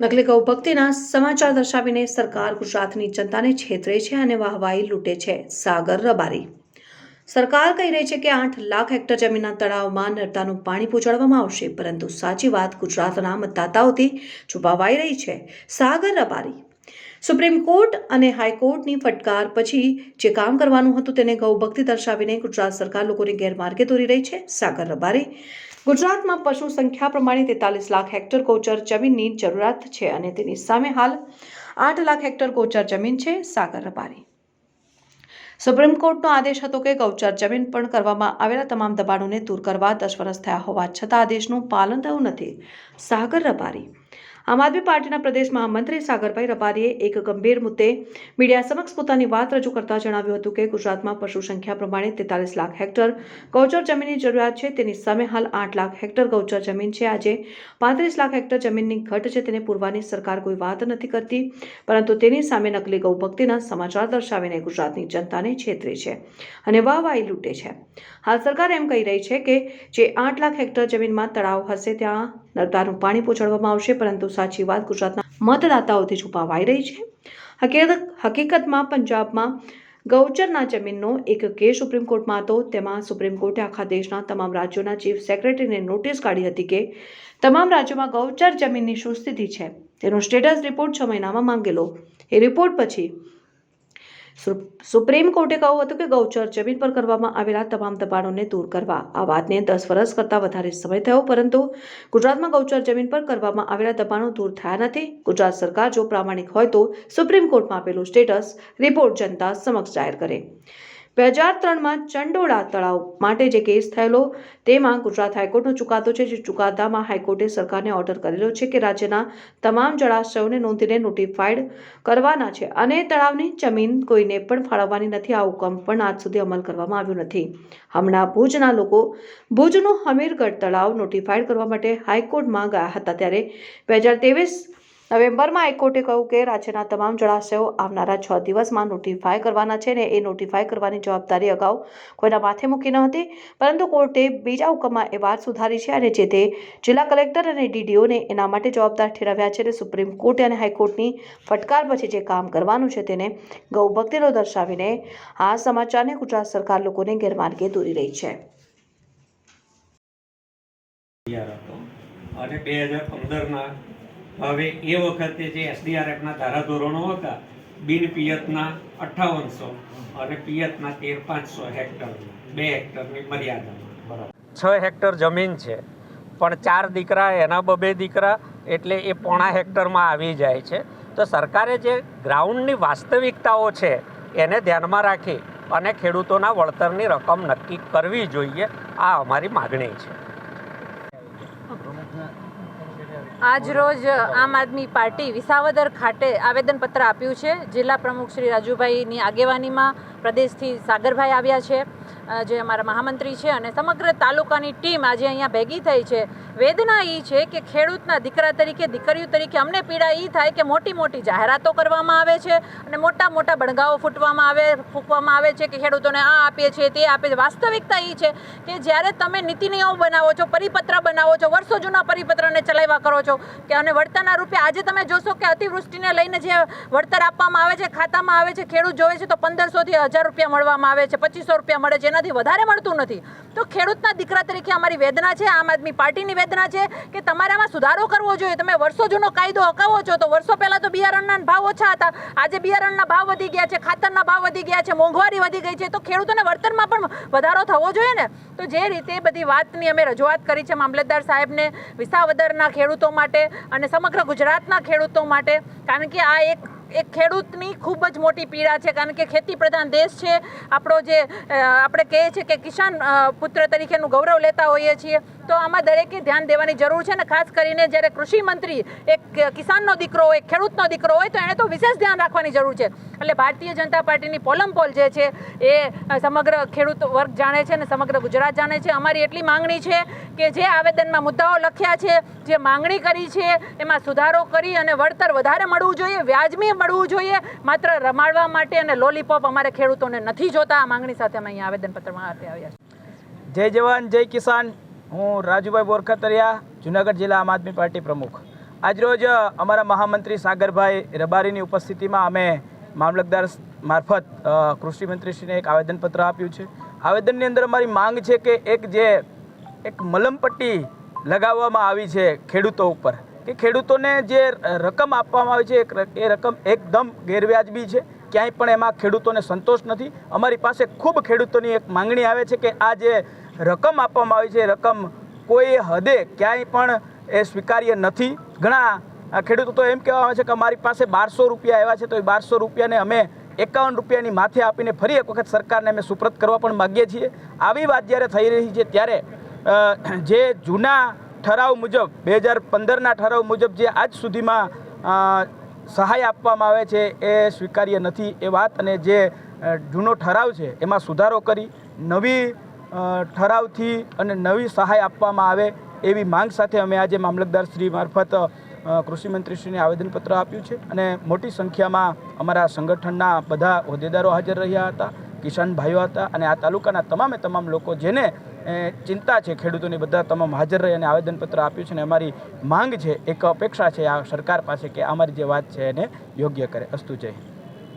નકલી ગૌભક્તિના સમાચાર દર્શાવીને સરકાર ગુજરાતની જનતાને છેતરે છે અને વાહવાહી લૂંટે છે. સાગર રબારી. સરકાર કહી રહી છે કે 8 લાખ હેક્ટર જમીનના તળાવમાં નર્મદાનું પાણી પહોંચાડવામાં આવશે, પરંતુ સાચી વાત ગુજરાતના મતદાતાઓથી છુપાવાઈ રહી છે. સાગર રબારી. સુપ્રીમ કોર્ટ અને હાઈકોર્ટની ફટકાર પછી જે કામ કરવાનું હતું તેને ગૌભક્તિ દર્શાવીને ગુજરાત સરકાર લોકોને ગેરમાર્ગે દોરી રહી છે. સાગર રબારી. ગુજરાતમાં પશુ સંખ્યા પ્રમાણે 43 લાખ હેક્ટર ગૌચર જમીનની જરૂરિયાત છે અને તેની સામે હાલ 8 લાખ હેક્ટર ગૌચર જમીન છે. સાગર રબારી. સુપ્રીમ કોર્ટનો આદેશ હતો કે ગૌચર જમીન પર કરવામાં આવેલા તમામ દબાણોને દૂર કરવા 10 વર્ષ થયા હોવા છતાં આદેશનું પાલન થયું નથી. સાગર રબારી. આમ આદમી પાર્ટીના પ્રદેશ મહામંત્રી સાગરભાઈ રબારીએ એક ગંભીર મુદ્દે મીડિયા સમક્ષ પોતાની વાત રજૂ કરતા જણાવ્યું હતું કે ગુજરાતમાં પશુ સંખ્યા પ્રમાણે 43 લાખ હેક્ટર ગૌચર જમીનની જરૂરિયાત છે. તેની સામે હાલ 8 લાખ હેક્ટર ગૌચર જમીન છે. આજે 35 લાખ હેક્ટર જમીનની ઘટ છે. તેને પૂરવાની સરકાર કોઈ વાત નથી કરતી, પરંતુ તેની સામે નકલી ગૌભક્તિના સમાચાર દર્શાવીને ગુજરાતની જનતાને છેતરે છે અને વાહવાહી લૂંટે છે. હાલ સરકાર એમ કહી રહી છે કે જે 8 લાખ હેક્ટર જમીનમાં તળાવ હશે ત્યાં નર્મદાનું પાણી પહોંચાડવામાં આવશે, પરંતુ સાચી વાત ગુજરાતના મતદાતાઓથી છુપાવાઈ રહી છે. હકીકતમાં પંજાબમાં ગૌચરના જમીનનો એક કેસ સુપ્રીમ કોર્ટમાં હતો. તેમાં સુપ્રીમ કોર્ટે આખા દેશના તમામ રાજ્યોના ચીફ સેક્રેટરીને નોટિસ કાઢી હતી કે તમામ રાજ્યોમાં ગૌચર જમીનની શું સ્થિતિ છે તેનો સ્ટેટસ રિપોર્ટ 6 મહિનામાં માંગેલો. એ રિપોર્ટ પછી સુપ્રીમ કોર્ટે કહ્યું હતું કે ગૌચર જમીન પર કરવામાં આવેલા તમામ દબાણોને દૂર કરવા. આ વાતને 10 વર્ષ કરતાં વધારે સમય થયો, પરંતુ ગુજરાતમાં ગૌચર જમીન પર કરવામાં આવેલા દબાણો દૂર થયા નથી. ગુજરાત સરકાર જો પ્રામાણિક હોય તો સુપ્રીમ કોર્ટમાં આપેલું સ્ટેટસ રિપોર્ટ જનતા સમક્ષ જાહેર કરે. 2003માં ચંડોળા તળાવ માટે જે કેસ થયેલો તેમાં ગુજરાત હાઈકોર્ટનો ચુકાદો છે. જે ચુકાદામાં હાઈકોર્ટે સરકારને ઓર્ડર કરેલો છે કે રાજ્યના તમામ જળાશયોને નોંધીને નોટિફાઈડ કરવાના છે અને તળાવની જમીન કોઈને પણ ફાળવવાની નથી. આ હુકમ પણ આજ સુધી અમલ કરવામાં આવ્યો નથી. હમણાં ભુજના લોકો ભુજનું હમીરગઢ તળાવ નોટિફાઈડ કરવા માટે હાઈકોર્ટમાં ગયા હતા, ત્યારે 2023 નવેમ્બરમાં હાઈકોર્ટે કહ્યું કે રાજ્યના તમામ જળાશયો આવનારા 6 દિવસમાં નોટિફાય કરવાના છે અને એ નોટિફાય કરવાની જવાબદારી અગાઉ કોઈના માથે મૂકી ન હતી, પરંતુ કોર્ટે બીજા હુકમમાં એ વાત સુધારી છે અને જે તે જિલ્લા કલેક્ટર અને ડીડીઓને એના માટે જવાબદાર ઠેરવ્યા છે. સુપ્રીમ કોર્ટ અને હાઈકોર્ટની ફટકાર પછી જે કામ કરવાનું છે તેને ગૌભક્તિનો દર્શાવીને આ સમાચારને ગુજરાત સરકાર લોકોને ગેરમાર્ગે દોરી રહી છે. અને 2015ના હવે એ વખતે જે એસડીઆરએફના ધારાધોરણો હતા, બિન પિયતના 5800 અને પિયતના 13500 હેક્ટર, 2 હેક્ટરની મર્યાદામાં 6 હેક્ટર જમીન છે, પણ 4 દીકરા એના 2 દીકરા એટલે એ 0.5 હેક્ટરમાં આવી જાય છે. તો સરકારે જે ગ્રાઉન્ડની વાસ્તવિકતાઓ છે એને ધ્યાનમાં રાખી અને ખેડૂતોના વળતરની રકમ નક્કી કરવી જોઈએ. આ અમારી માગણી છે. આજ રોજ આમ આદમી પાર્ટી વિસાવદર ખાતે આવેદનપત્ર આપ્યું છે. જિલ્લા પ્રમુખ શ્રી રાજુભાઈની આગેવાનીમાં પ્રદેશથી સાગરભાઈ આવ્યા છે, જે અમારા મહામંત્રી છે, અને સમગ્ર તાલુકાની ટીમ આજે અહીંયા ભેગી થઈ છે. વેદના એ છે કે ખેડૂતના દીકરા તરીકે, દીકરીઓ તરીકે અમને પીડા એ થાય કે મોટી મોટી જાહેરાતો કરવામાં આવે છે અને મોટા મોટા બણગાઓ ફૂંકવામાં આવે છે કે ખેડૂતોને આ આપીએ છીએ, તે આપે છે. વાસ્તવિકતા એ છે કે જ્યારે તમે નીતિ નિયમો બનાવો છો, પરિપત્ર બનાવો છો, વર્ષો જૂના પરિપત્રને ચલાવ્યા કરો છો કે અને વળતરના રૂપે આજે તમે જોશો કે અતિવૃષ્ટિને લઈને જે વળતર આપવામાં આવે છે, ખાતામાં આવે છે, ખેડૂત જોવે છે તો 1500 થી 1000 રૂપિયા મળવામાં આવે છે, 2500 રૂપિયા મળે છે, એનાથી વધારે મળતું નથી. તો ખેડૂતના દીકરા તરીકે અમારી વેદના છે, આમ આદમી પાર્ટીની વેદના છે કે તમારે આમાં સુધારો કરવો જોઈએ. તમે વર્ષો જૂનો કાયદો હકાવો છો. તો વર્ષો પહેલાં તો બિયારણના ભાવ ઓછા હતા, આજે બિયારણના ભાવ વધી ગયા છે, ખાતરના ભાવ વધી ગયા છે, મોંઘવારી વધી ગઈ છે, તો ખેડૂતોને વળતરમાં પણ વધારો થવો જોઈએ ને. તો જે રીતે બધી વાતની અમે રજૂઆત કરી છે મામલતદાર સાહેબને, વિસાવદરના ખેડૂતો માટે અને સમગ્ર ગુજરાતના ખેડૂતો માટે, કારણ કે આ એક ખેડૂતની ખૂબ જ મોટી પીડા છે. કારણ કે ખેતી પ્રધાન દેશ છે આપણો, જે આપણે કહીએ છીએ કે કિસાન પુત્ર તરીકેનું ગૌરવ લેતા હોઈએ છીએ. તો આમાં દરેકે ધ્યાન દેવાની જરૂર છે ને ખાસ કરીને જ્યારે કૃષિ મંત્રી એક કિસાનનો દીકરો હોય, ખેડૂતનો દીકરો હોય, તો એણે તો વિશેષ ધ્યાન રાખવાની જરૂર છે. એટલે ભારતીય જનતા પાર્ટીની પોલમપોલ જે છે એ સમગ્ર ખેડૂત વર્ગ જાણે છે અને સમગ્ર ગુજરાત જાણે છે. અમારી એટલી માંગણી છે કે જે આવેદનમાં મુદ્દાઓ લખ્યા છે, જે માંગણી કરી છે, એમાં સુધારો કરી અને વળતર વધારે મળવું જોઈએ, વ્યાજબી મળવું જોઈએ. માત્ર રમાડવા માટે અને લોલીપોપ અમારે ખેડૂતોને નથી જોતા. આ માંગણી સાથે અમે અહીંયા આવેદનપત્રમાં આવ્યા છે. જય જવાન જય કિસાન. હું રાજુભાઈ બોરખતરિયા, જુનાગઢ જિલ્લા આમ આદમી પાર્ટી પ્રમુખ. આજરોજ અમારા મહામંત્રી સાગરભાઈ રબારીની ઉપસ્થિતિમાં અમે મામલતદાર મારફત કૃષિમંત્રીશ્રીને એક આવેદનપત્ર આપ્યું છે. આવેદનની અંદર અમારી માંગ છે કે એક મલમપટ્ટી લગાવવામાં આવી છે ખેડૂતો ઉપર, કે ખેડૂતોને જે રકમ આપવામાં આવી છે એ રકમ એકદમ ગેરવ્યાજબી છે. ક્યાંય પણ એમાં ખેડૂતોને સંતોષ નથી. અમારી પાસે ખૂબ ખેડૂતોની એક માંગણી આવે છે કે આ જે રકમ આપવામાં આવી છે એ રકમ કોઈ હદે ક્યાંય પણ એ સ્વીકાર્ય નથી. ઘણા ખેડૂતો તો એમ કહેવા આવે છે કે અમારી પાસે 1200 રૂપિયા આવ્યા છે, તો એ 1200 રૂપિયાને અમે 51 રૂપિયાની માથે આપીને ફરી એક વખત સરકારને અમે સુપ્રત કરવા પણ માગીએ છીએ. આવી વાત જ્યારે થઈ રહી છે ત્યારે જે જૂના ઠરાવ મુજબ 2015ના ઠરાવ મુજબ જે આજ સુધીમાં સહાય આપવામાં આવે છે એ સ્વીકાર્ય નથી એ વાત, અને જે જૂનો ઠરાવ છે એમાં સુધારો કરી નવી ઠરાવથી અને નવી સહાય આપવામાં આવે એવી માંગ સાથે અમે આજે મામલતદાર શ્રી મારફત કૃષિમંત્રીશ્રીને આવેદનપત્ર આપ્યું છે. અને મોટી સંખ્યામાં અમારા સંગઠનના બધા હોદ્દેદારો હાજર રહ્યા હતા, કિસાન ભાઈઓ હતા, અને આ તાલુકાના તમામ લોકો જેને ચિંતા છે ખેડૂતોની, બધા તમામ હાજર રહી અને આવેદનપત્ર આપ્યું છે. અને અમારી માંગ છે, એક અપેક્ષા છે આ સરકાર પાસે કે અમારી જે વાત છે એને યોગ્ય કરે. અસ્તુ જય હિન્દ.